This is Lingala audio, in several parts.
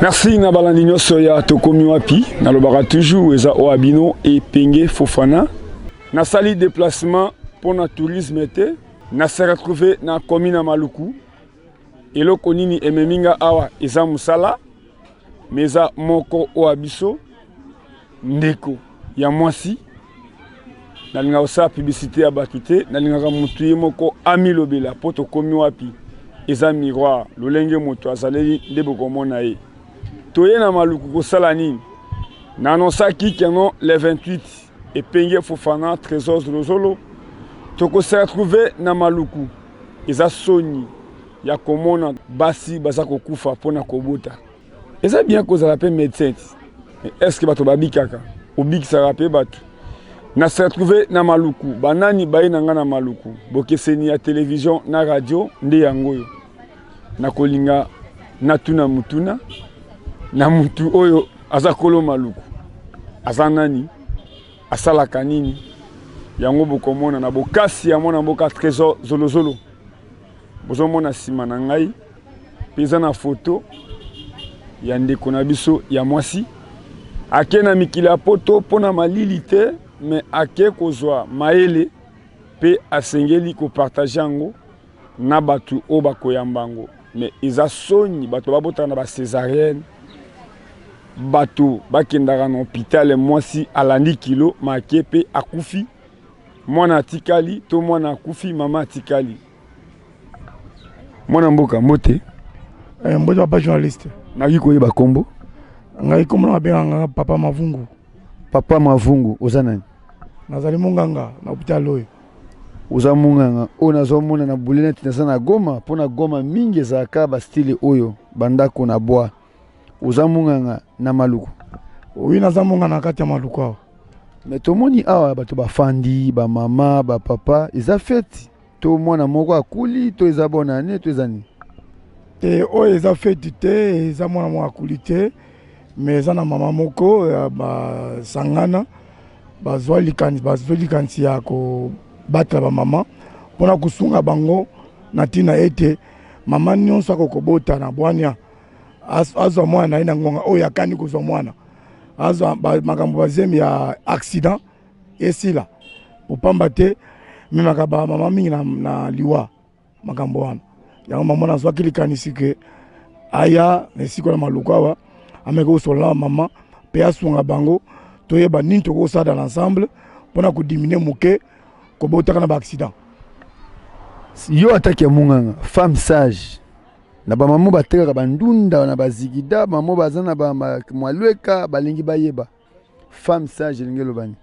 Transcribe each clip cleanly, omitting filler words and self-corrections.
Merci na balandi nyonso ya tokomi wapi nalobaka toujours eza oabino et Penge Fofana na sali déplacement pour na tourisme te na se retrouver na commune Maluku eloko nini ememinga awa eza musala meza moko oabiso ndeko ya mwasi nalinga osa publicité ya batute nalinga mutu moko amilobela po tokomi wapi eza miroir lolenge moto azaleli ndeboko mona ye toye na Maluku kosala nini nanosaki keno le 28 et Penge Fofana trésor Zolozolo toko se retrouver na Maluku eza soni ya komona basi baza kokufa pona kobota eza bien kozala pe médecin est-ce que bato babikaka obikisaka pe bato na se retrouver na Maluku banani baye nanga na Maluku bokeseni ya télévision na radio nde yangoyo na kolinga natuna mutuna na mutu oyo aza kolo Maluku aza nani asalaka nini yango bokomona na bokasi ya mwana mboka trésor Zolozolo bozomona sima na ngai peza na photo ya ndeko na biso ya mwasi ake na mikili ya poto pona malili te me ake kozwa maele pe asengeli ko partager yango na batu o bakoyambango me eza soni bato babota na ba césarienne bato bakendaka na hôpital mwasi alandi kilo make pe akufi mwana atikali to mwana akufi mama atikali mwana mboka mbote mbote papa journaliste naki koyeba kombo ngai kombo na benga papa Mavungu. Papa Mavungu oza nani nazali munganga na hôpital oyo oza munganga o nazomona na bulene tinasa na Goma pona Goma mingi ezaka ba style oyo bandako na bois oza munganga na Maluku oui naza munganga na kati ya Maluku awa mais tomoni awa bato bafandi ba mama ba papa eza fête to mwana moko akuli to eza bona ne to eza ni te oyo eza fête te eza mwana moko akuli te mais eza na mama moko ba sangana bazwa likanisi ya kobatela ba mama pona kusunga bango na tina ete mama nyonso akokobota na bwania azwa mwana na ye na ngonga oyo akandi kozwa mwana azwa makambo bazemi ya accident esila popamba te memaka ba mama mingi na liwa makambo wana yango mama nazwaki likanisi ke aya na esiko na Maluku awa ameka kosola mama pe asunga bango toyeba nini tokosala dans l'ensemble pona kodimine moke kobotaka na ba accident yo ataki ya munganga femme sage na ba mamo batekaka bandunda na bazigida mamo baza na ba mwalweka balingi bayeba femme sage elingi lobani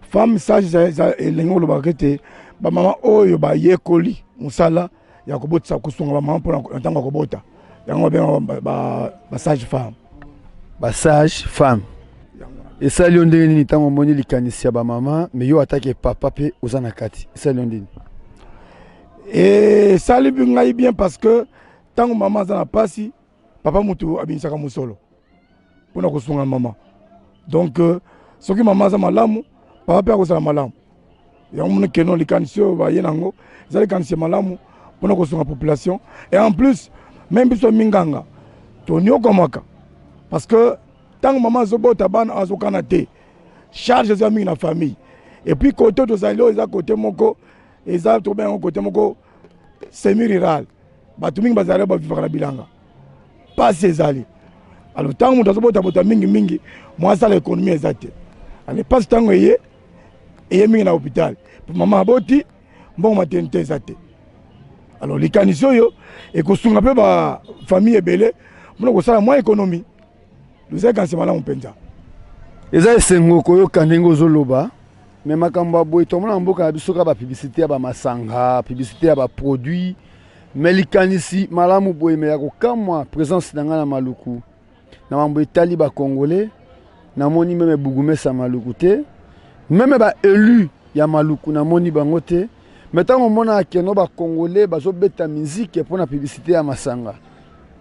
femme sage elingi lobaka te ba mama oyo bayekoli musala ya kobotisa kusunga ba mama pona ntango kobota yango benga ba sage femme ba sage femme esali ndenge nini ntango moni likanisi ya ba mama me yo ataki papa pe oza na kati esali ndenge et sali bingai bien parce que tango mama za na pasi papa mutu abinisaka musolo pona kosunga mama donc soki mama za malamu papa pe akosala malamu yango mona keno likanisi oyo baye nango eza likanisi ya malamu pona kosunga population et en plus même biso minganga toniokomaka parce que tant maman azobota bana azokana te charge za mingi na famille et puis côté tozali oyo eza côté moko eza to bien côté moko semi rural bato mingi bazali bavivaka na bilanga pasi ezali alors ntango moto azobota bota mingi mwa asala économie eza te ale pasi ntango eye mingi na hôpital mama aboti mbongo maternité eza te alors likanisi oyo ekosunga mpe bafamille ebele mpona kosala mwa économie luzai kansi malamu mpenza eza esengo koyoka ndenge ozoloba me makambo ya boye tomona mboka na biso kaka bapiblisité ya bamasanga publicité ya baproduit me likanisi malamu boye me ya kokamwa présence na ngai na Maluku na mambo etali bakongolais namoni meme bugumesa Maluku te meme baélu ya Maluku namoni bango te me ntango omonaka keno bakongolais bazobeta miziki mpona publicité ya masanga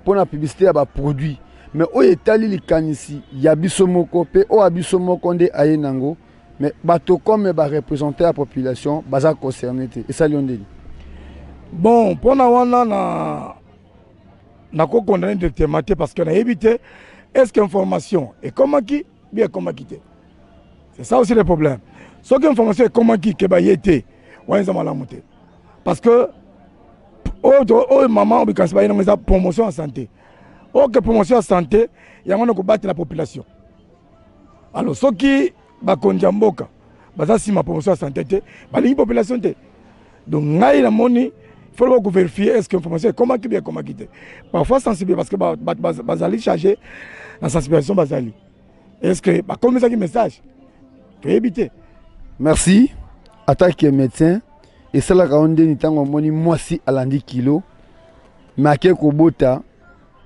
mpona publicité ya baproduit mais oyo etali likanisi ya biso moko pe oyo ya biso moko nde aye nango mais bato comme bareprésenter la population baza concerné te esali yo ndeni bon mpona wana nako condamné directement parce qu'on a évité est-ce qu'information est comment qui bien comment quitter. C'est ça aussi le problème. Sauf que l'information est comment qui que ba yété ouais ça m'a monté parce que maman on peut pas une promotion en santé. Que promotion en santé il y a ko battre la population. Alors ceux qui ba konjamboka baza si ma promotion en santé ba la population té. Donc ngai la moni il faut vérifier est-ce que l'information est comment qui bien comment quitter. Parfois sensible parce que bazali chargé la sensibilisation bazali. Est-ce que comme ça qui message faut éviter. Merci. Attaque médecin et ça la kaonde ni tango moni mwasi alandi kilo make ko bota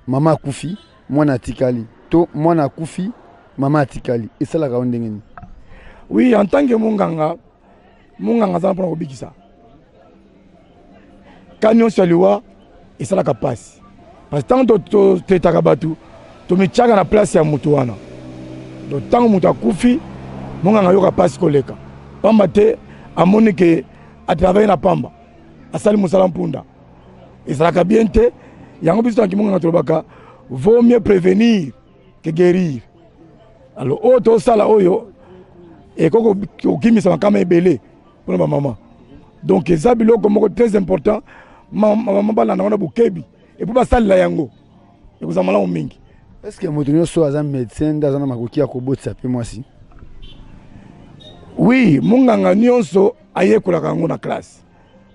mama kufi mwana tikali to mwana kufi mama tikali et ça la kaonde ngeni. Oui, en tant que munganga ça prend obikisa. Quand on salua et ça la capacité. Parce que tant que tu takabatu to michanga na place ya mutu wana. Donc tant que mutu akufi munganga yo capacité koleka. Pamba te amoni que à travailler na pamba. Asali musala mpunda. Et ça la bien te yango biso tanki munganga tolobaka vaut mieux prévenir que guérir. Alors auto sala oyo et koko okimisa kama ebele pour ma maman. Donc ça biloko moko très important. Maman bala na bukebi et pour basali la yango et vous amala mingi. Est-ce que motonyo so azan médecin dans na makoki ya kobotsa pe mwasi? Oui, munganga nyonso ayekola kango na classe.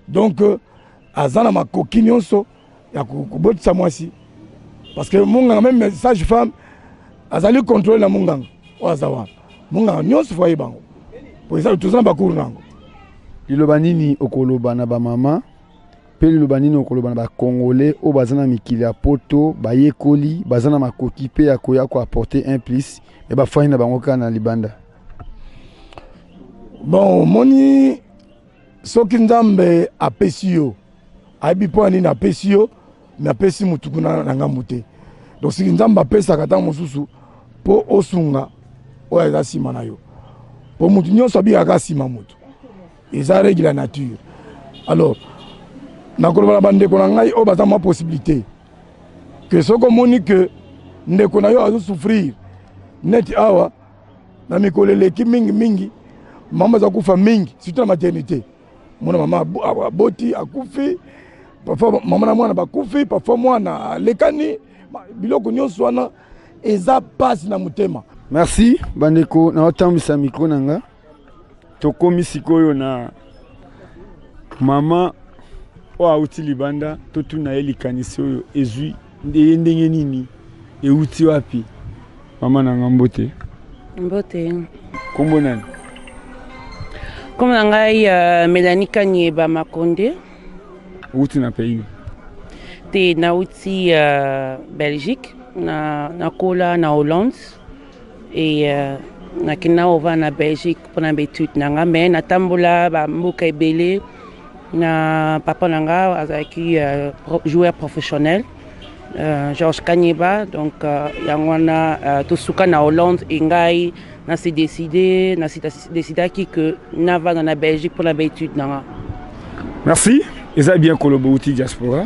Donc azana makoki nyonso ya kobotsa mwasi parce que munganga même sage femme azali contrôler la munganga ozawa. Munganga nyonso foye bango. Pour ça tout ça bakuru nango. Liloba nini okoloba na ba mama? Pe liloba nini okoloba na ba congolais o bazana mikili ya poto bayekoli bazana makoki pe ya koya ko apporter un plus et ba fani na bango kana libanda. Bon, moni soki nzambe apesi yo ayebi mpo nini apesi yo me apesi mutu kuna na ngambu te. Donc soki nzambe apesaka ntango mosusu mpo osunga oyo eza nsima na yo mpo mutu nyonso abikaka nsima mutu eza règle ya nature. Alors nakoloba na bandeko na ngai oyo baza mwa possibilité que soki omoni ke ndeko na yo azosouffrir neti awa na mikolo eleki mingi mama za kufa mingi surtout na maternité. Mwana mama aboti akufi parfois mama na mwana bakufi parfois mwana lekani biloko nyonso wana eza pasi na mutema. Merci bandeko na otambisa micro nanga tokomi sikoyo na mama o auti libanda totuna ye likanisi oyo ezwi ndenge nini euti wapi mama nanga mbote kombo nani? Comme ngai Mélanie Kanyeba Makonde. Uti na pays? Te na uti Belgique, na kola na Hollande et na kina ova na Belgique pour na étude nanga mais na tambola ba mboka ebele na papa nanga azaki joueur professionnel Georges Kanyeba donc yangwana tosuka na Hollande et ngai na s'est décidé que na va dans la Belgique pour la étude nanga. Merci. Eza bien kolobouti diaspora.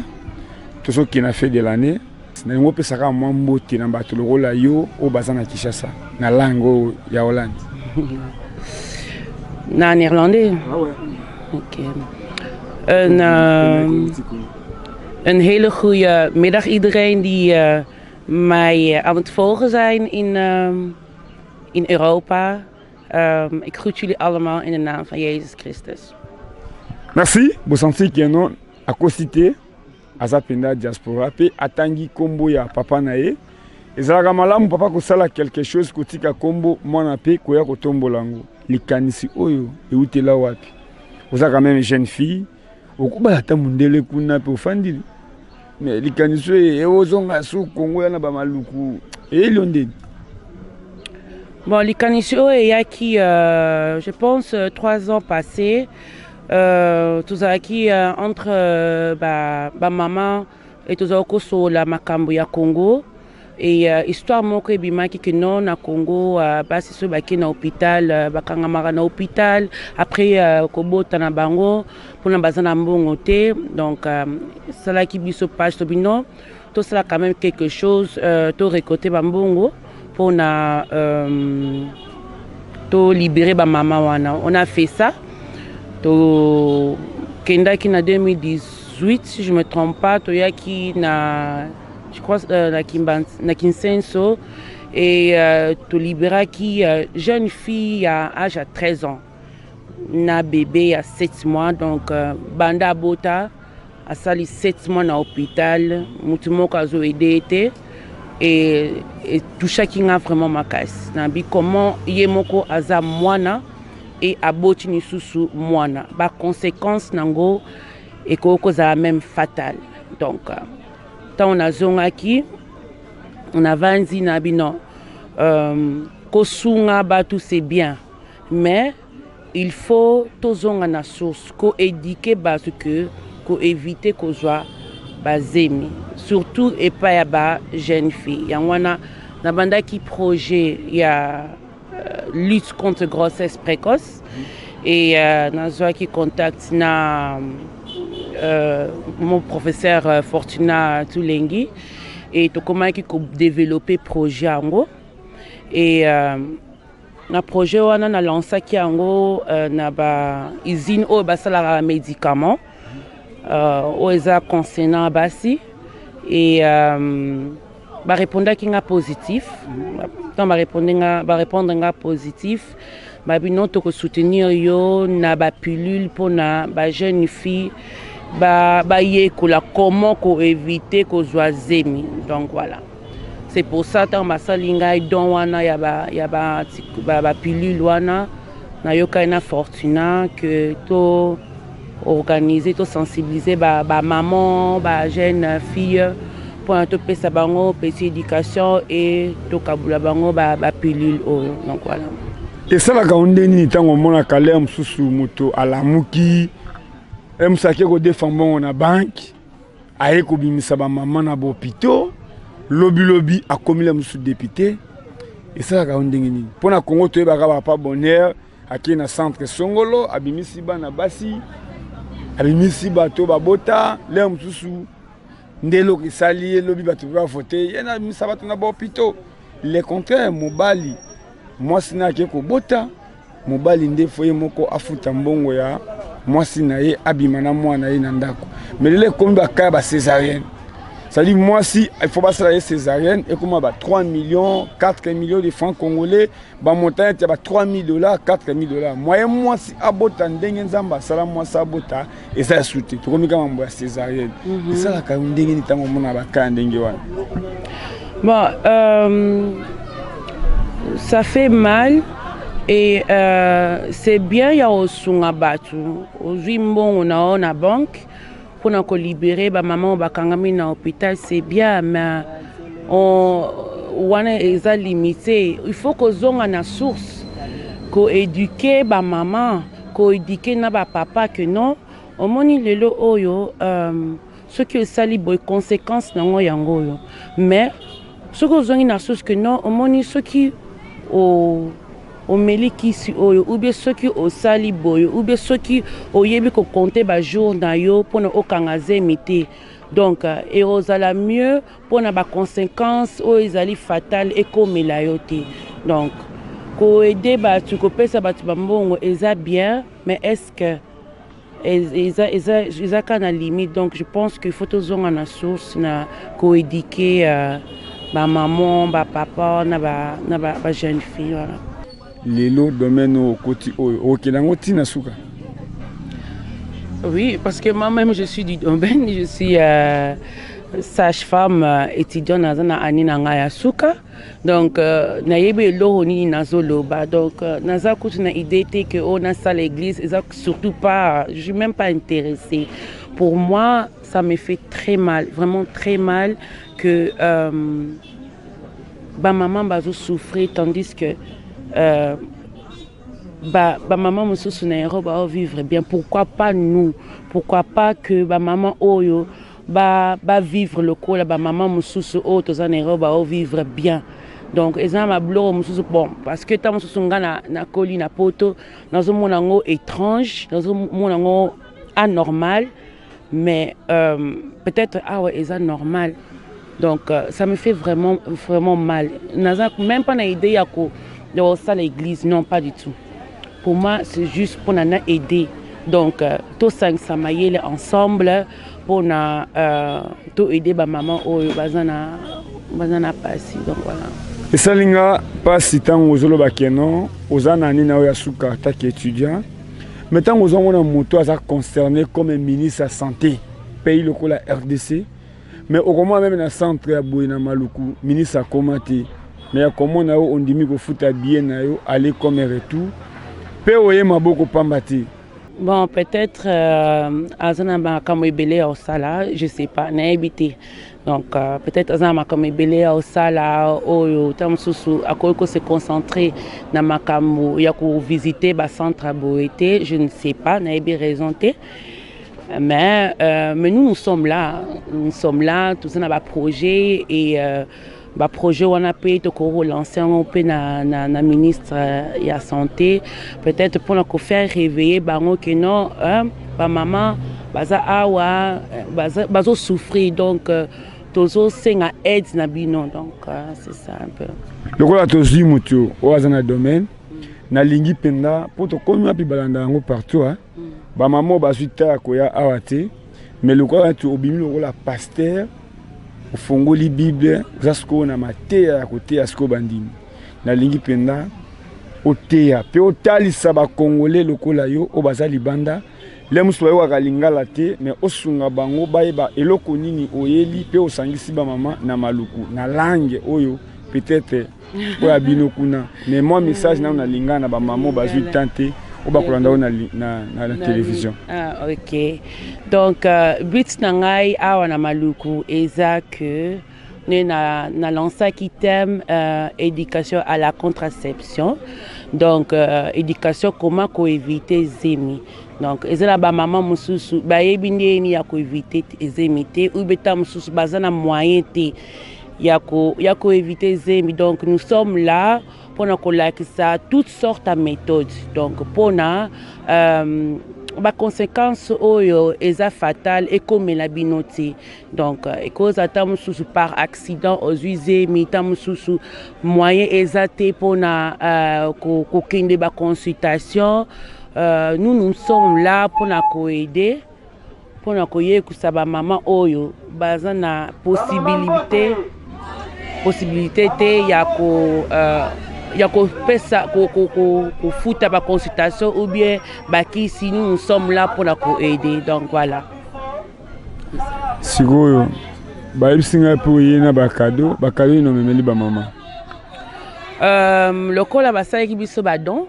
Tout ce qui n'a fait de l'année. Na ngo pe saka mambo tina bato lo la yo o bazana Kinshasa na langue ya Hollande. Na néerlandais. Ah ouais. OK. Een hele goede middag iedereen die mij aan het volgen zijn in Europa. Ik groet jullie allemaal in de naam van Jezus Christus. Merci. Bosanti Keno a cosité azapenda diaspora pe atangi kombo ya papa na ye. Ezalaka malamu papa kosala quelque chose kotika kombo mwana pe koya kotombolango. Likanisi oyo eutela wapi. Ozaka même jeune fille. Okuba ata mundele kuna pe ofandi. Mais likanisi ozonga su Kongo yana ba maluku. Elonde. Bon, Likanisio est acquis, je pense, 3 ans passés. Tout ça acquis entre maman et tout ça sur la Makambo ya Congo. Et histoire moi que bimaki que non na Congo, basi so baki na hôpital, bakangamara na hôpital. Après kobota na bango pour na bazana mbongo te. Donc ça là qui biso page to bino. tout cela quand même quelque chose to récolter bambongo pour na to libérer ba maman wana. On a fait ça to kenda qui na 2018 si je me trompe pas, to ya qui na je crois na Kinsenso et to libérer qui jeune fille à âge à 13 ans. Na bébé à 7 mois, donc banda bota a sali 7 mois na hôpital, mutumoko azo aidé et tout chacun a vraiment ma casse. Nabi comment yemoko aza mwana et aboti ni susu mwana. Ba conséquence nango et koko za même fatale. Donc tant on a zongaki on a vanzi nabi non kosunga ba tout c'est bien mais il faut tozonga na source ko éduquer parce que ko éviter ko soit bazemi surtout et pas ya ba jeune fille yangwana na banda ki projet ya lutte contre grossesse précoce et na zo ki contact na mon professeur Fortuna Tulengi et to comment ki ko développer projet yango et na projet wana na lancé ki yango na ba usine o basalara médicament o eza concernant basi et ba répondre ki nga positif tant ba répondre nga positif ba bino to ko soutenir yo na ba pilule pour na ba jeune fille ba yekola comment ko éviter ko zoazemi. Donc voilà. C'est pour ça que masalinga don wana ya ba pilule wana na yoka na Fortuna que to organiser to sensibiliser ba maman ba jeune fille pour to pesa bango petite éducation et to kabula bango ba pilule donc voilà. Et ça la kaundeni tango mona kale msusu moto alamuki emsake ko défendre na banque aye ko bimisa ba maman na hôpital lobby a commis le monsieur député et ça la ndengeni pona Congo to ba pas bonheur aki na centre Songolo abimisi ba na basi abimisi ba to ba bota le mususu ndelo ki sali lobby ba to ba voter yena bimisa ba to na hôpital le contraire mobali moi sina ke ko bota mobali nde foye moko afuta mbongo ya moi sina ye abima na mwana ye na ndako mais le komba ka ba césarienne. Ça dit, moi, si il faut pas travailler césarienne, et comment 3 millions, 4 millions de francs congolais, bah, montagne, tu as $3,000, $4,000. Moi, si abota, n'dengen zamba, ça moi, ça abota, et ça soutient. Tu vois, comment on césarienne. Et ça, la quand n'dengen, tu as mon abaka, n'dengen. Bon, ça fait mal, et c'est bien, il y a au Sungabatu, au Zimbon, on a banque. Pour nous libérer ba maman ba kangami na hôpital c'est bien mais on est limité. Il faut que zonga na source ko éduquer ba maman ko éduquer na ba papa que non au moni lelo oyo ce qui sali boy conséquences na ngo yango yo mais ce que zongi na source que non au moni ce qui au melikisi oyo ou bien ceux qui au sali boyo ou bien ceux qui au yebi ko compter ba jour na yo pour o kangaze mité donc et osala mieux pour na ba conséquences o ezali fatale et comme la yoté donc ko aider ba tu ko pesa ba mbongo eza bien mais est-ce que eza kana limite donc je pense qu'il faut tozonga na source na ko éduquer ba maman ba papa na ba jeune fille voilà. Lelo domaine au côté au Kelango tina suka. Oui, parce que moi-même je suis du domaine, je suis sage-femme étudiante dans un année na suka. Donc na yebe lo ni nazoloba. Donc naza kuti na idée que on a ça l'église, et surtout pas, je suis même pas intéressée. Pour moi, ça me fait très mal, vraiment très mal que ba maman bazo souffrir tandis que maman mususu na ero ba vivre bien. Pourquoi pas nous? Pourquoi pas que maman oyo ba vivre le coup là maman mususu o to za na ero ba vivre bien. Donc eza ma bloro mususu bon parce que ta mususu nga na koli na poto nazo mona ngo étrange, nazo mona ngo anormal mais peut-être ah ouais eza normal Donc ça me fait vraiment mal. Même pas une idée de ça l'église, non pas du tout. Pour moi, c'est juste pour nous aider. Donc tous cinq samaïs ensemble pour nous aider ma maman au bazana passi. Donc voilà. Et ça linga pas si tant aux olobakeno, aux anani na yasuka ta qui étudiant. Mais tant aux on a moto à concerné comme ministre de la santé pays le la RDC. Mais au moment même dans centre à Boina Maluku, ministre a commenté. Mais comment on dit que foot à bien aller comme retour. Pe oye maboko pambati. Bon, peut-être azana comme belé au sala, je sais pas, n'a habité. Donc peut-être azana comme belé au sala au tamsusu akoko se concentrer na makambo ya ko visiter ba centre à Boété, je ne sais pas, n'a bien raison té. Mais nous sommes là, tout ça n'a projet et projet on a payé to relancer on peut na ministre ya santé peut-être pour nous faire réveiller bango que non ba maman baza awa bazo souffrir donc tozo senga aide na bino donc c'est ça un peu le quoi tozi mutu oazana domaine na lingi penda pour to komia pi balanda ngo partout hein ba maman bazita koya awate mais le quoi tu obimi le la pasteur au fongoli bible zasko na mateya ya koteya siko bandimi na lingi penda oteya pe otalisa ba congolais lokola yo o bazali banda le musu wa kalingala te mais osunga bango bayeba eloko nini oyeli pe osangisi ba mama na maluku na langue oyo peut-être oya bino kuna mais moi message na lingana ba mama bazui tante ou na télévision. Ah ok. Donc but nangai awa na maluku eza que na lancé qui thème éducation à la contraception. Donc éducation comment éviter zemi. Donc ezela ba maman mususu ba yebinde ni ya ko éviter zemi te ou beta mususu bazana moyen te ya ko éviter zemi. Donc nous sommes là pour nous ça toutes sortes de méthodes. Donc pour na conséquences oyo eza fatale et comme la binoté. Donc cause atam sous par accident aux usés mitam sous moyen exacté pour na ko kende ba consultation. Nous sommes là pour na ko aider pour na ko yekusa ba maman oyo bazana possibilité te ya ko ya ko pesa ko futa ba consultation ou bien baki si nous sommes là pour la ko aider. Donc voilà. Sigoyo ba ibsinga pour yena ba cadeau no memeli ba maman. Le kola ba sa ki biso ba don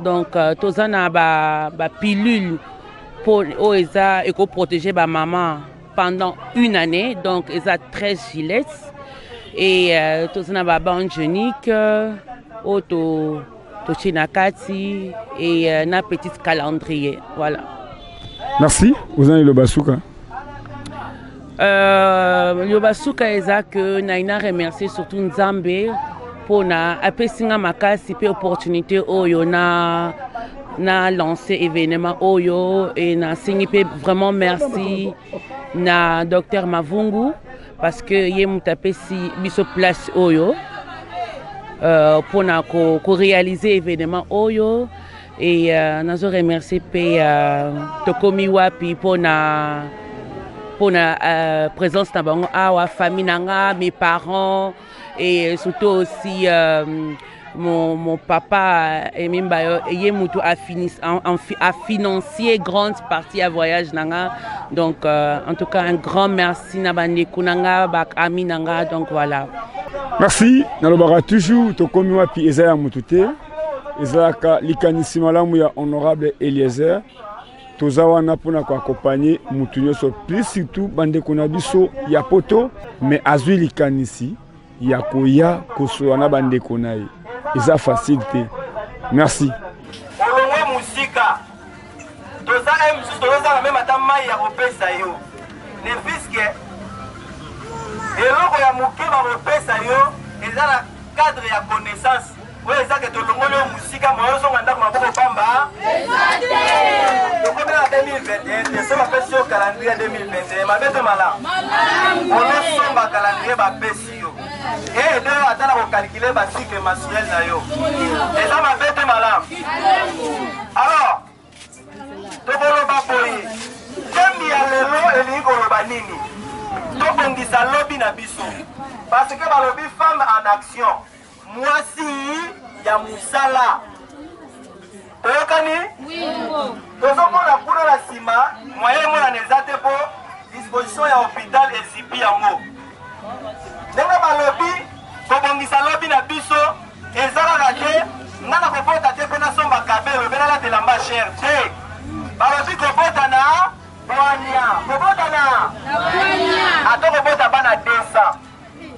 donc tozana ba pilule pour oeza et ko protéger ba maman pendant une année. Donc eza 13 gilets et tozana ba angénique auto chinakati et na petit calendrier. Voilà. Merci. Vous avez le basuka. Le basuka eza que naina remercier surtout Nzambe pour na apesinga makasi pe opportunité oyo na lancé événement oyo et na signifié vraiment merci na docteur Mavungu parce que yé mutapesi biso place oyo pour na ko réaliser événement oyo et nazo remercier pe tokomi wapi pour na présence na bango awa famille nanga mes parents et surtout aussi mon papa Emimbayo yé mutu a financé grande partie à voyage nanga. Donc en tout cas un grand merci na bandeku nanga bak ami nanga. Donc voilà. Merci. Nalobara toujours tokomi wapi ezaya mutute ezaka likanisi malamu ya honorable Eliezer tozawana pona ko accompagner mutu nyoso plus surtout bandeku na biso ya poto mais azui likanisi ya koya kosoana bandeko naye eza facilité. Merci. Olongwe musika toza msusu toza même ata mai ya kopesa yo ne fiske eloko ya moke ba kopesa yo eza na cadre ya connaissance oyo eza ke tolongwe musika moyo zonga ndako maboko pamba tokomi na 2021 te so bapesi yo calendrier 2021 mabe to malamu olosomba calendrier bapesi yo ede oyo ata na kokalkule bacycle mensuel na yo eza mabe te malamu. Alors tokoloba boye tembi ya lelo elingi koloba nini tobongisa lobi na biso parce que balobi femme en action mwasi ya musala toyokani tozomona kuna na nsima moyen emonana eza te mpo disposition ya hôpital ezipi yango ndenge balobi kobongisa lobi na biso ezalaka te nga na kobota te mpo nasomba kabelo mpe nalatela mba chere te balobi kobota na bwania kobota na ata kobota bana 200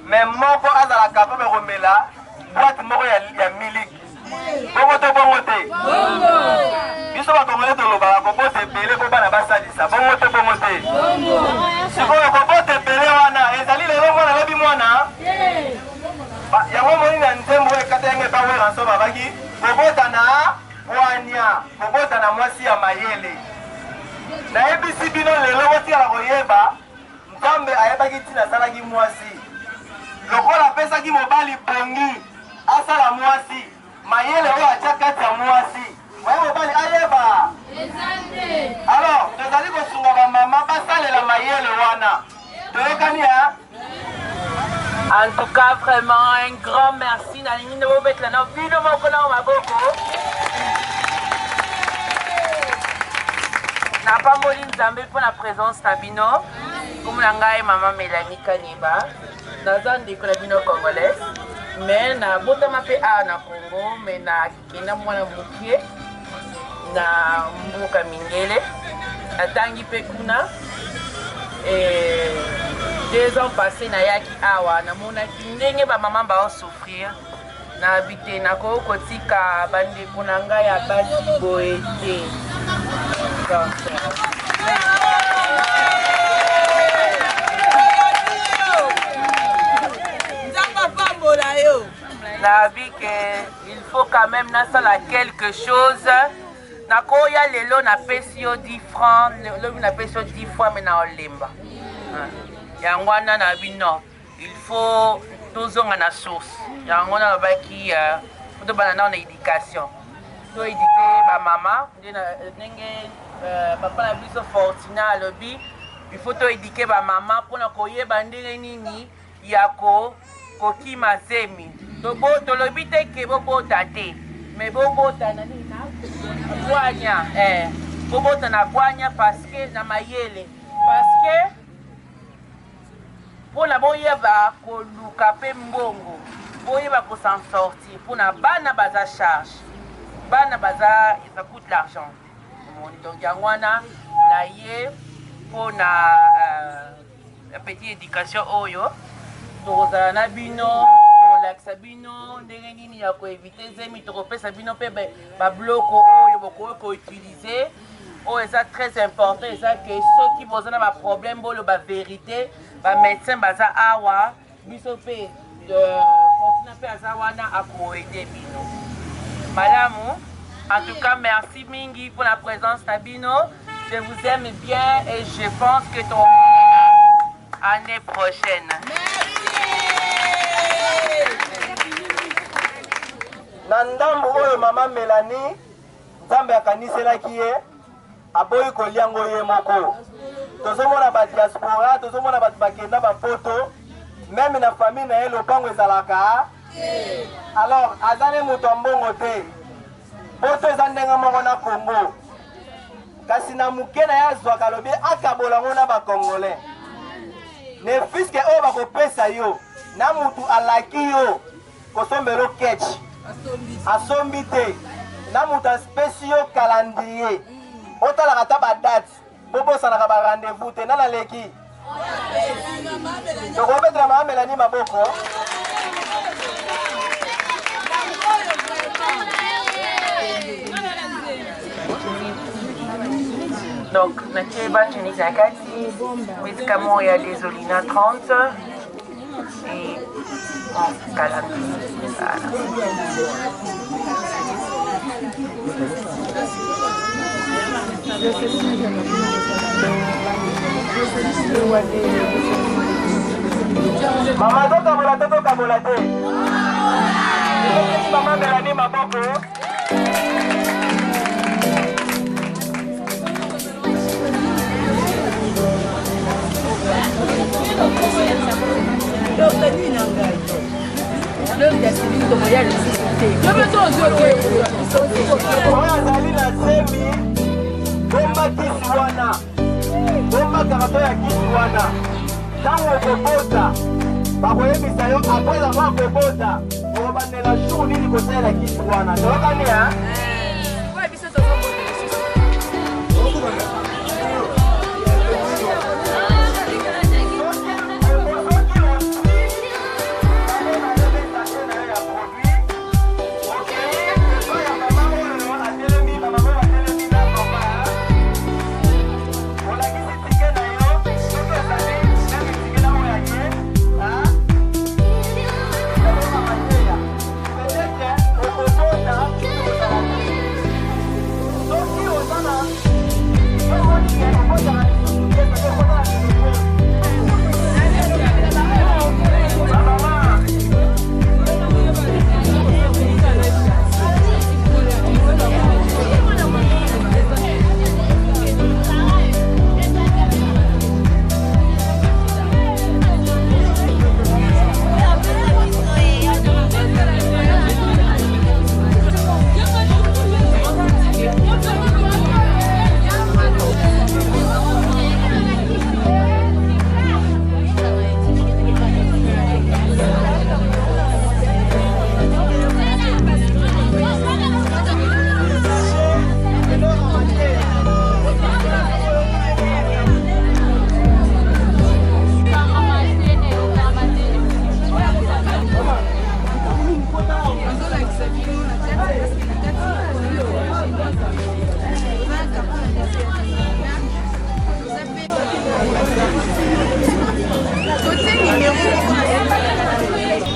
me moko azalaka mpo mekomela boite moko ya miliki bongo to bongo te biso bakongole tolobaka kobota ebele mpo bana basalisa bongo te bongo te sikoyo kobota ebele wana ezali lelo mwana lobi mwana yango moni na nzembo ekata yango ebawera nso babaki kobota na bwania kobota na mwasi ya mayele nayebisi bino lelo kotikala koyeba nzambe ayebaki ntina asalaki mwasi lokola apesaki mobali bongi asala mwasi mayele oyo atia kati ya mwasi maye mobali ayeba. Alors tozali kosunga bamama basalela mayele wana toyokani ya. En tout cas, vraiment un grand merci. Nalingi na bobetla na bino moko na maboko. Na pamboli nzambe pour la présence na bino. Comme na ngai mama Mélanie Kaniba. Naza ndeko na bino congolaise. Mais na botama pe a na Congo, mais na kina mwana mukie na mboka Mindele. Atangi pe kuna. Et 2 ans passés na yaki awa na monaki ndenge ba maman ba souffrir na habité na ko kotika bande kunanga ya basi boete. Na vie que il faut quand même na sala quelque chose. Na ko ya lelo na pesi yo 10 francs, lelo na pesi yo 10 fois mais na olemba. Yangwana na bino il faut tozonga na source yangwana baki to bana na éducation to éduquer ba mama ndenge papa na biso Fortuna lobby il faut to éduquer ba mama pona koyeba ndenge nini yako kokima zemi to boto lobby te ke bobota te mais bobota na nini na kwanya bobota na kwanya parce que na mayele parce que pour la boyeba koluka pe mbongo boyeba ko s'en sortir pour na bana baza charge bana baza ça coûte l'argent donc yangwana na ye pour na petite éducation oyo toza na bino relaxa bino ndenge nini ya ko éviter zemi to kopesa bino pe ba bloko oyo boko ko utiliser. Oh, c'est très important, et ça que ceux qui posent un problème, la vérité, les médecins, les awa, les sopé de Madame, en tout cas, merci Mingi pour la présence Tabino. Je vous aime bien et je pense que ton année prochaine. Nandambo oyo maman Mélanie, Nzambe akaniselaki ye. Aboyi koliango ye moko tozomona ba diaspora tozomona ba bakenda ba poto même na famille na ye lopango ezalaka alors azane muto mbongo te poto eza ndenge moko na Congo kasi na muke na ya zwaka lobi akabola ngona ba congolais ne fiske oyo bakopesa yo na mutu alaki yo kosombelo ketch asombi te na mutu aspesio calendrier otala kata ba date bobo sana ka ba rendez-vous te nana leki to ko betra ma Mélanie maboko donc Nakeba Chenisakati médicament il y a des Olina 30 et en calendrier voilà. Mama tokabola tokabola te. Mama Mélanie maboko. Azali na semi bomba kisi wana bomba karato ya kisi wana ntango okobota bakoyebisa yo apres avoir kobota okobandela jour nini kosalela kisi wana toyokani a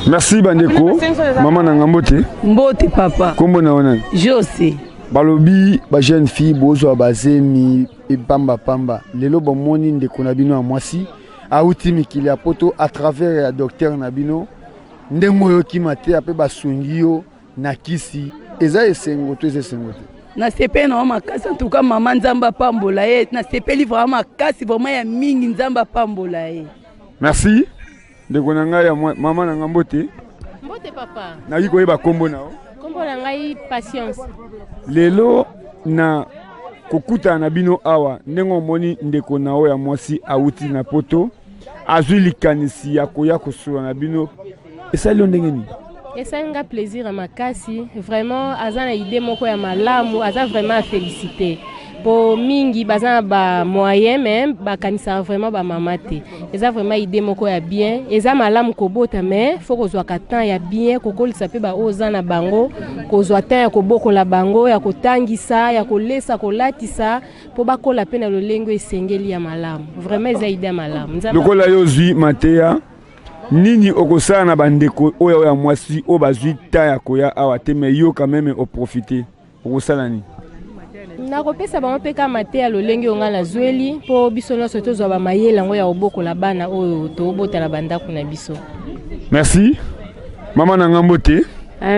Merci Bandeko. Maman Nangambote. Mbote papa. Kombo na ona. José. Balobi ba jeune fille bozo bazemi e pamba pamba. Lelo bomoni ndeko na bino amwasi. Auti mikili ya poto à travers ya docteur Nabino. Ndengo yo kimate ape basungi yo na kisi. Eza esengo to eza esengo te. Na sepe na makasi en tout cas maman nzamba pambola ye. Na sepe li vraiment makasi vraiment ya mingi nzamba pambola ye. Merci. Ndeko na ngai ya mama na Ngambote. Mbote papa. Na yiko yeba kombo nao. Kombo na ngai patience. Lelo na kokuta na bino awa ndengo moni ndeko nao ya mwasi auti na poto azwi likanisi ya koya kosula na bino esali ndenge ni. Esenga plaisir makasi vraiment azana idée moko ya malamu aza vraiment félicité. Po mingi bazana ba moyen même ba kanisa vraiment ba mamate. Eza vraiment idée moko ya bien, eza malamu kobota mais faut ko zwa temps ya bien kokolisa pe ba ozana bango, ko zwa temps ya koboko la bango ya kotangisa, ya kolesa kolatisa po bakola pe na lolengo esengeli ya malamu. Vraiment eza idée ya malamu. Lokola yo zwi mateya nini okosala na bandeko oyo ya mwasi o bazwi ta ya koya awa te mais yo quand même o profiter okosala ni. Nakopesa bango pe ka mate ya lolenge onga la zweli po biso nyonso tozwa ba mayela ngo ya obokola bana oyo tobotala bandako na biso. Merci. Maman na Ngambote.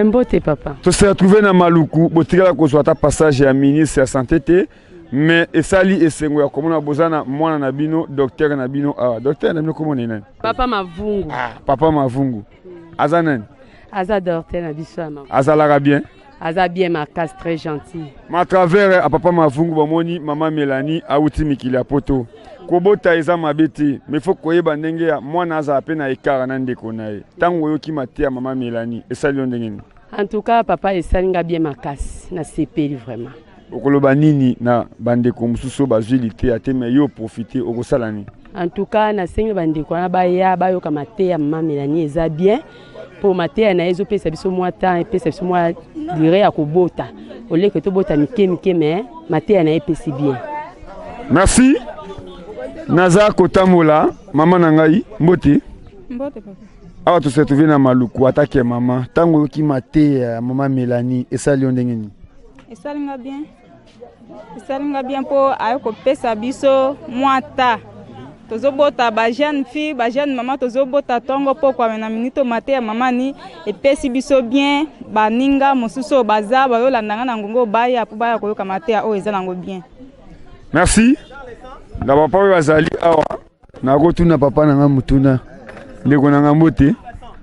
Mbote papa. To se retrouver na Maluku botikala kozwa ta passage ya ministre ya santé te mais esali esengo ya komona bozana mwana na bino docteur na bino ah docteur na bino komona nani? Papa Mavungu. Ah papa Mavungu. Aza nani? Aza docteur na biso ama. Azalaka bien. Aza bien makasi très gentil. Ma travers à papa Mavungu bamoni maman Mélanie auti mikili ya poto. Kobota eza mabete mais faut koyeba ndenge ya mwana aza pe na ekara na ndeko na ye. Tango yoki matia maman Mélanie esali ndenge ni. En tout cas papa esalinga bien makasi na sepeli vraiment. Okoloba nini na bandeko mususu bazwili te ate mais yo profiter okosala ni. En tout cas na sengi bandeko na baya bayoka mate ya maman Mélanie eza bien. Pour mater na ezo pesa biso mwa temps pesa biso mwa durée ya kobota ole que to bota mike mais mater na epesi bien. Merci. Naza kotamola mama na ngai mbote. Mbote papa. Awa to se trouver na Maluku atake mama Tango ki mate ya maman Mélanie esali ndenge ni. Esalinga bien. esalinga bien mpo aye kopesa biso mwa ta tozobota ba jeune fille ba jeune mama tozobota tongo mpo kwamena minito mate ya mama ni epesi biso bien baninga mosusu baza bayolandanga na ngongo baya mpo baya koyoka mate ya oyo eza nango bien. Merci. Na papa oyo azali awa nakotuna papa nanga mutuna ndeko nanga mbote.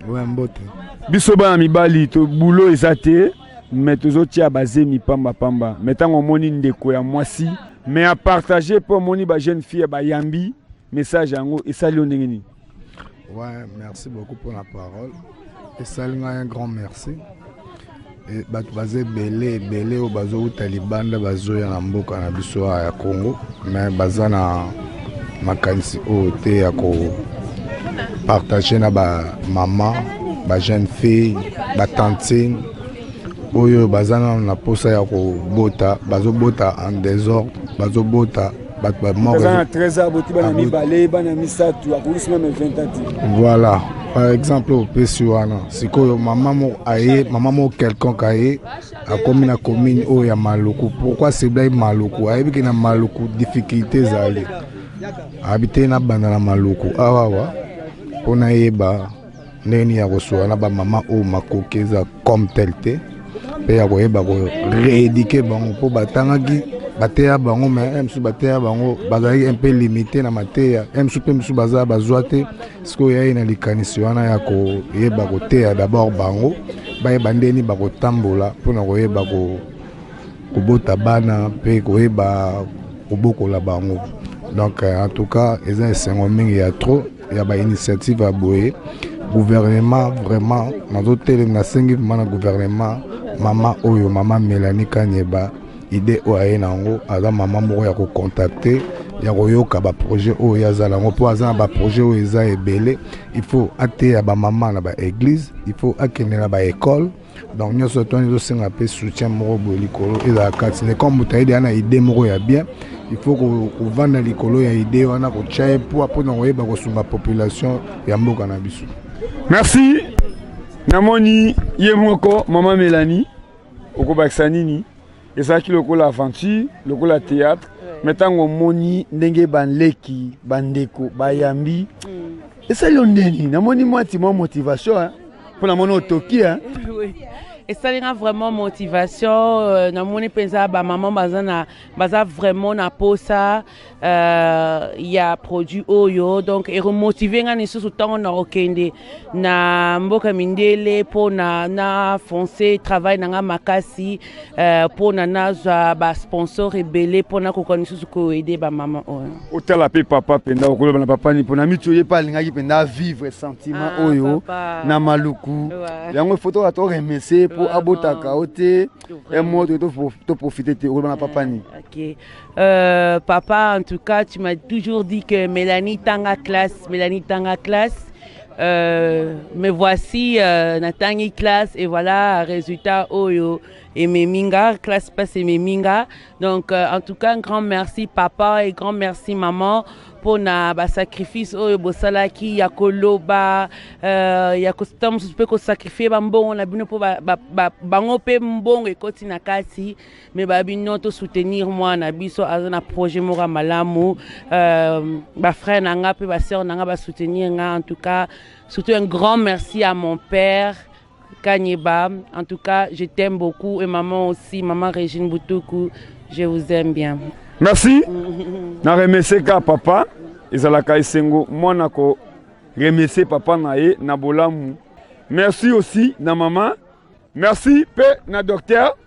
Ouais, mbote. Biso bana mibali to boulot eza te mais tozotia bazemi pamba mais ntango omoni ndeko ya mwasi mais à partager pour moni ba jeune fille ba yambi message yango esali yo ndenge nini? Ouais, merci beaucoup pour la parole. Esalinga un grand merci. Et bato baze belé au bazo utalibanda bazo ya mboka na biso ya Congo mais baza na makanisi o te ya ko partager na ba maman ba jeune fille ba tantine oyo bazana na posa ya ko bota bazo bota en désordre bazo bota bat ba mort bazana 13 ans boti bana mi balé bana mi satu akoulisi même 20 ans. Voilà, par exemple au Pessuana sikoyo maman mo quelqu'un kaye a commis na commune o ya Maluku. Pourquoi c'est blay Maluku ayebi ke na Maluku difficultés zali habiter na banda na Maluku awawa pona yeba neni ya kosoa na ba mama o makokeza comme tel te pe ya koyeba ko rééduquer bango po batangaki bateya bango mais msu bateya bango bazali un peu limité na mateya msu pe msu baza bazwa te siko yayi na likanisi wana ya koyeba koteya d'abord bango bayeba ndeni bakotambola mpona koyeba kobota bana pe koyeba kobokola bango. Donc en tout cas eza esengo mingi ya trop ya ba initiative à boye gouvernement vraiment nazotele nasengi mana gouvernement mama oyo mama Mélanie Kanyeba idée oyo nango aza mama moko ya ko contacter ya koyoka ba projet oyo yazala ngo po aza ba projet oyo eza ebele il faut ateya ba mama na ba église il faut akende na ba école donc nyonso to nzo senga pe soutien moko bo likolo eza kati ne comme mutaide ana idée moko ya bien il faut ko vanda likolo ya idée wana ko chaye po na koyeba ko sunga population ya mboka na biso. Merci. Namoni yemoko mama Mélanie okobakisa nini ezalaki lokola aventure lokola théâtre mais ntango moni ndenge banleki bandeko bayambi esali yo ndeni namoni mwati mwa motivation mpo namoni otoki esalinga vraiment motivation namoni mpenza bamama baza vraiment na posa ya produit oyo donc eremotive nga lisusu ntango na kokende na mboka mindele mpo na fonce travail nanga makasi mpo na nazwa basponsor ebele mpo na kokoka lisusu koede bamama oyo otala mpe papa mpenza okoloba na papa ni mpo na miti oyo epa alingaki mpenza vivre sentiment oyo na Maluku yango foto atoremese pour abotaka ote un mot to profiter te okoloba na papa ni. Ok. Papa, en tout cas, tu m'as toujours dit que Mélanie Tanga classe. Me voici Natangi classe et voilà résultat oyo et mes minga classe passe et mes minga. Donc en tout cas un grand merci papa et grand merci maman pour na ba sacrifice oyo bosala ki ya koloba ya kostam supe ko sacrifier ba mbongo na bino po bango pe mbongo ekoti na kati mais ba bino to soutenir moi na biso azana projet moko malamu ba frère nanga pe ba sœur nanga ba soutenir nga. En tout cas surtout un grand merci à mon père Kanyeba. En tout cas je t'aime beaucoup et maman aussi, maman Régine Boutoukou, je vous aime bien. Merci. Na remercie ka papa ezalaka esengo mwana ko remercier papa na ye na bolamu. Merci aussi na maman. Merci pe na docteur.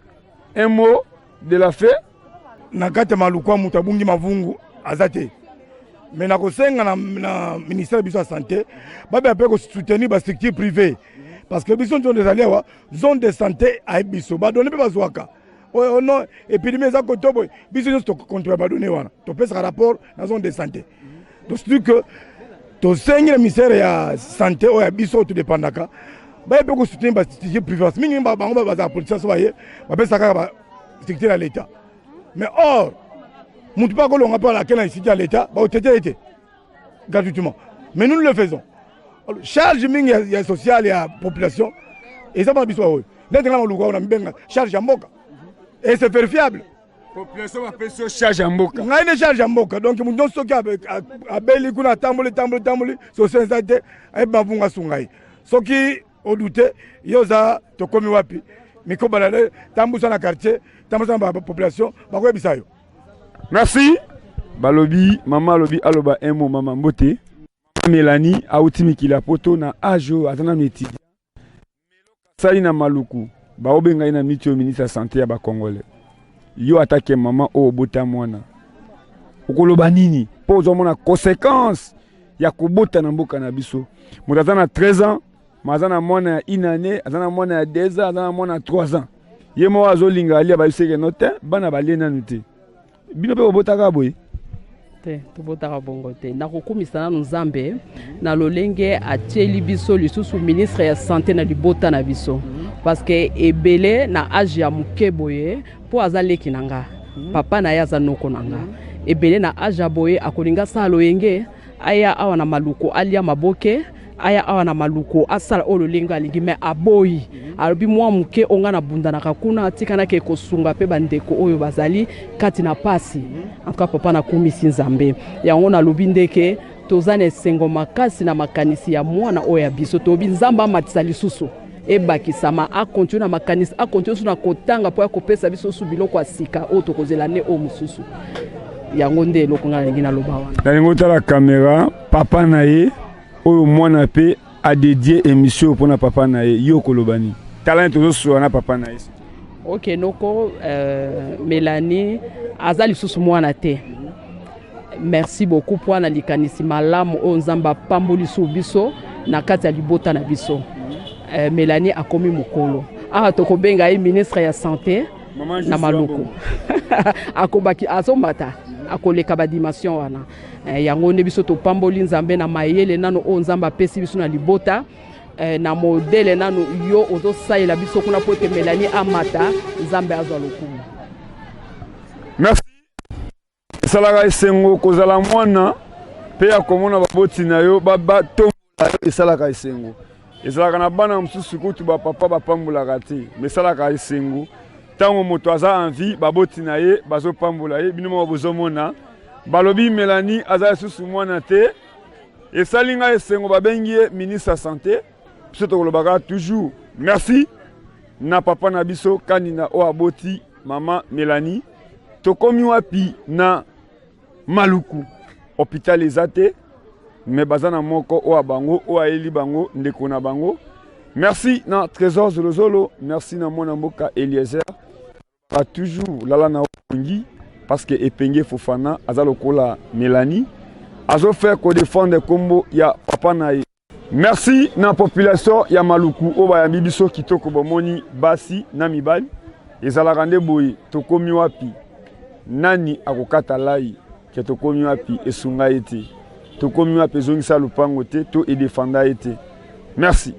Un mot de la fin. Na kati Maluku mutu abungi mavungu azate. Mais na kosenga na ministère biso santé babe pe ko soutenir ba structure privée parce que biso nzo des aliawa zone de santé a biso ba donner pe bazwaka. Oh non, épidémie ça côté boy biso nous contre ba donner wana to pesa rapport na zone de santé donc c'est que to sengi le ministère ya santé o ya biso tout dépendaka ba pe ko soutenir ba structure privée mingi ba bango ba za police so baye ba pesa ka ba structure à l'état mais or mutu pa ko longa pa la kena structure à l'état ba otete été gratuitement mais nous le faisons charge mingi ya social ya population et ça ba biso o ndenge na luka na mbenga charge ya mboka et c'est vérifiable population bapesi charge ya mboka ngai ne charge ya mboka donc mutu nyonso soki abeli kuna atamboli sosenza te ayeba mavunga su ngai soki odute yo oza tokomi wapi mikobala tambusa na quartier tambusa na population bakoyebisa yo. Merci. Balobi mama alobi aloba emo mama mbote Mélanie auti mikila poto na ajo atana metidi sali na maluku baobenga ina mitio ministre ya santé ya ba congolais yo atake mama o bota mwana ukoloba nini po ozomona conséquence ya kobota na mboka na biso moto na 13 ans mazana mwana ya 1 année azana mwana ya 2 ans azana mwana ya 3 ans yemo azolinga alia ba iseke note bana balena nute bino pe obotaka boye te tobotaka bongo te nakokumisa nanu nzambe na lolenge atieli biso lisusu ministre ya santé na libota na biso parce que ebele na age ya moke boye po aza leki na nga papa na ye aza noko na nga ebele na age ya boye akolinga sala loyenge aya awa na maluko alia maboke aya awa na maluko asala o lolenge alingi me aboyi alobi mwa moke onga na bundanaka kuna atikanaki kosunga mpe bandeko oyo bazali kati na pasi antuka papa nakumisi nzambe yango nalobi ndeke toza na esengo makasi na makanisi ya mwana oyo ya biso tobi nzambe amatisa lisusu ebakisama akontinue na makanisi akontinue na kotanga mpo ya kopesa biso su biloko ya sika oyo tokozela ne oyo mosusu yango nde eloko nga nalingi naloba wana nalingi otala kamera papa na ye oyo mwana pe a dédié émission pour na papa na ye yo kolobani talent tozo na papa na ye. Ok noko Mélanie azali lisusu mwana te. Merci beaucoup pour na likanisi malamu o nzamba pamboli su biso na kati ya libota na biso. Mélanie akomi mukolo. Ah tokobenga ye ministre ya santé na maluku. Akobaki azomata akoleka ba dimension wana. Yango ne biso to pamboli nzambe na mayele nano o nzamba pesi biso na libota. Na modele nanu yo ozo saila biso kuna pote Mélanie amata nzambe azwa lokumu. Merci. Salaka esengo kozala mwana pe akomona baboti na yo baba to esalaka esengo. Esalaka na bana msusu kutu ba papa ba pambula te. Mesalaka esengo. Tango moto aza envie baboti na ye bazo pambula ye bino bozomona. Balobi Mélanie aza susu mwana te. Esalinga esengo babengi ministre ya santé. Toujours merci na papa na biso kanina o aboti mama Mélanie tokomi wapi na maluku hôpital ezate me bazana moko o abango o aeli bango ndeko na bango merci na trésor zolozolo merci na mwana mboka Eliezer a toujours lala na ongi parce que epenge Fofana azalo kola Mélanie azo faire ko défendre kombo ya papa na ye. Merci na population ya maluku o ba ya bibiso kitoko bomoni basi na mibali ezalaka nde boye tokomi wapi nani akokata lai ke tokomi wapi esunga ete tokomi wapi ezongisa lupango te to edefanda ete merci.